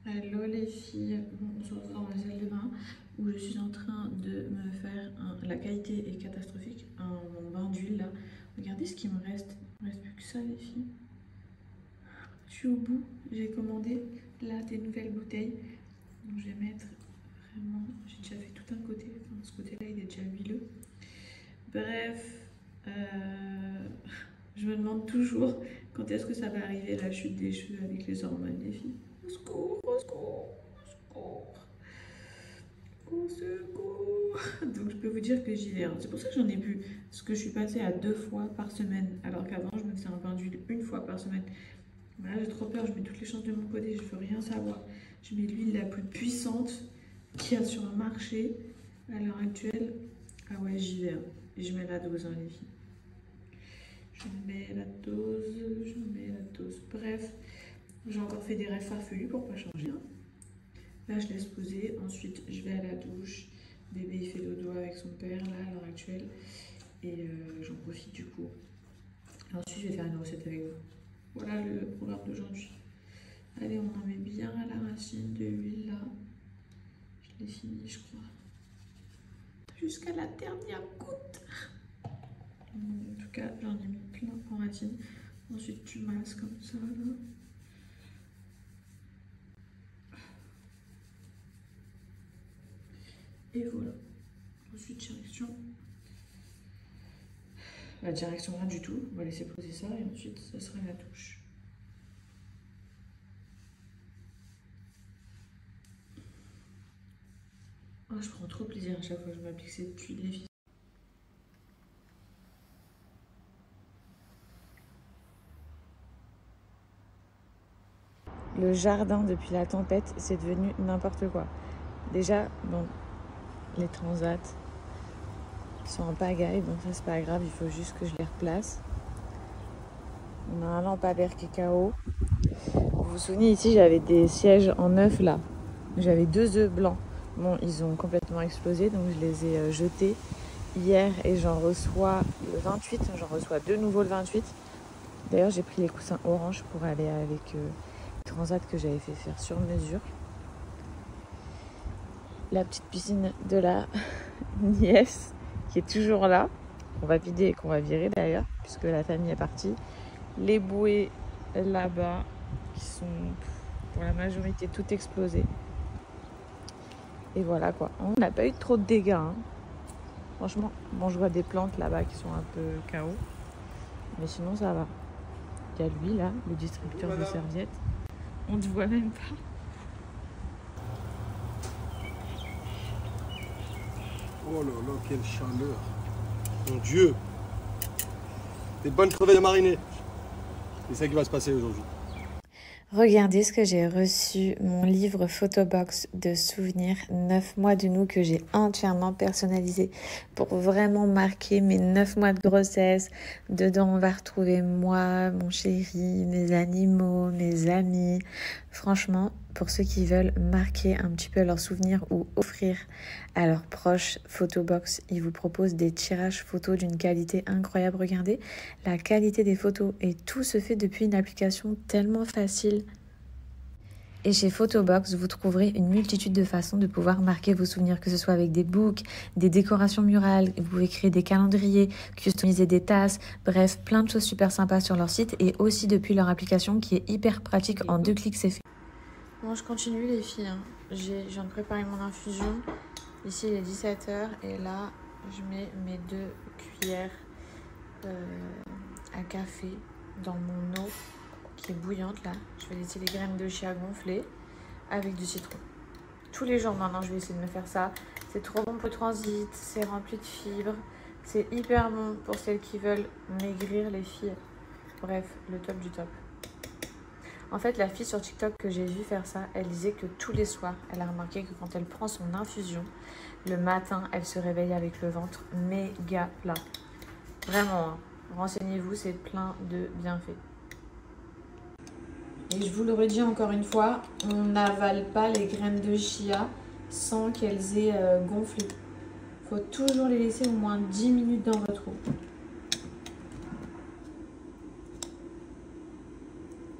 Hello les filles, bon, on se retrouve dans ma salle de bain où je suis en train de me faire la qualité est catastrophique, mon bain d'huile là. Regardez ce qu'il me reste, il me reste plus que ça les filles. Je suis au bout, j'ai commandé là des nouvelles bouteilles, donc je vais mettre vraiment, j'ai déjà fait tout un côté, enfin, ce côté là il est déjà huileux. Bref, je me demande toujours quand est-ce que ça va arriver la chute des cheveux avec les hormones les filles. Au secours, au secours. Au secours. Donc je peux vous dire que j'y vais. C'est pour ça que j'en ai bu. Parce que je suis passée à 2 fois par semaine. Alors qu'avant, je me faisais un bain d'huile 1 fois par semaine. Mais là, j'ai trop peur. Je mets toutes les chances de mon côté. Je veux rien savoir. Je mets l'huile la plus puissante qu'il y a sur un marché à l'heure actuelle. Ah ouais, j'y vais. Et je mets la dose, hein, les filles. Je mets la dose. Bref, j'ai encore fait des rêves farfelus pour pas changer. Là, je laisse poser. Ensuite, je vais à la douche. Bébé, il fait dodo avec son père, là, à l'heure actuelle. Et j'en profite du coup. Et ensuite, je vais faire une recette avec vous. Voilà le programme d'aujourd'hui. Allez, on en met bien à la racine de l'huile, là. Je l'ai fini, je crois. Jusqu'à la dernière goutte. En tout cas, j'en ai mis plein en racine. Ensuite, tu masses comme ça, là. Et voilà. Ensuite, direction. La direction, rien du tout. On va laisser poser ça et ensuite, ça sera la douche. Oh, je prends trop plaisir à chaque fois que je m'applique cette huile, les filles. Le jardin, depuis la tempête, c'est devenu n'importe quoi. Déjà, bon, les transats sont en pagaille, donc ça c'est pas grave, il faut juste que je les replace. On a un lampadaire qui est KO. Vous vous souvenez, ici j'avais des sièges en œuf là. J'avais 2 œufs blancs. Bon, ils ont complètement explosé, donc je les ai jetés hier et j'en reçois le 28. J'en reçois 2 nouveaux le 28. D'ailleurs, j'ai pris les coussins orange pour aller avec le transat que j'avais fait faire sur mesure. La petite piscine de la nièce qui est toujours là, qu'on va vider et qu'on va virer d'ailleurs, puisque la famille est partie. Les bouées là-bas qui sont pour la majorité toutes explosées. Et voilà quoi, on n'a pas eu trop de dégâts. Hein. Franchement, bon, je vois des plantes là-bas qui sont un peu KO, mais sinon ça va. Il y a lui là, le distributeur de serviettes. On ne voit même pas. Oh là là, quelle chaleur. Mon Dieu. Des bonnes crevettes marinées. C'est ça qui va se passer aujourd'hui. Regardez ce que j'ai reçu, mon livre Photobox de souvenirs, 9 mois de nous que j'ai entièrement personnalisé pour vraiment marquer mes 9 mois de grossesse. Dedans, on va retrouver moi, mon chéri, mes animaux, mes amis. Franchement, pour ceux qui veulent marquer un petit peu leurs souvenirs ou offrir à leurs proches, Photobox, ils vous proposent des tirages photos d'une qualité incroyable. Regardez la qualité des photos et tout se fait depuis une application tellement facile. Et chez Photobox, vous trouverez une multitude de façons de pouvoir marquer vos souvenirs, que ce soit avec des books, des décorations murales, vous pouvez créer des calendriers, customiser des tasses, bref, plein de choses super sympas sur leur site et aussi depuis leur application qui est hyper pratique, en 2 clics c'est fait. Bon, je continue les filles, hein. Je viens de préparer mon infusion. Ici il est 17h et là je mets mes 2 cuillères à café dans mon eau qui est bouillante là. Je vais laisser les graines de chia gonfler avec du citron. Tous les jours maintenant je vais essayer de me faire ça. C'est trop bon pour le transit, c'est rempli de fibres. C'est hyper bon pour celles qui veulent maigrir les filles. Bref, le top du top. En fait, la fille sur TikTok que j'ai vu faire ça, elle disait que tous les soirs, elle a remarqué que quand elle prend son infusion, le matin, elle se réveille avec le ventre méga plat. Vraiment, hein. Renseignez-vous, c'est plein de bienfaits. Et je vous le redis encore une fois, on n'avale pas les graines de chia sans qu'elles aient gonflé. Il faut toujours les laisser au moins 10 minutes dans votre eau.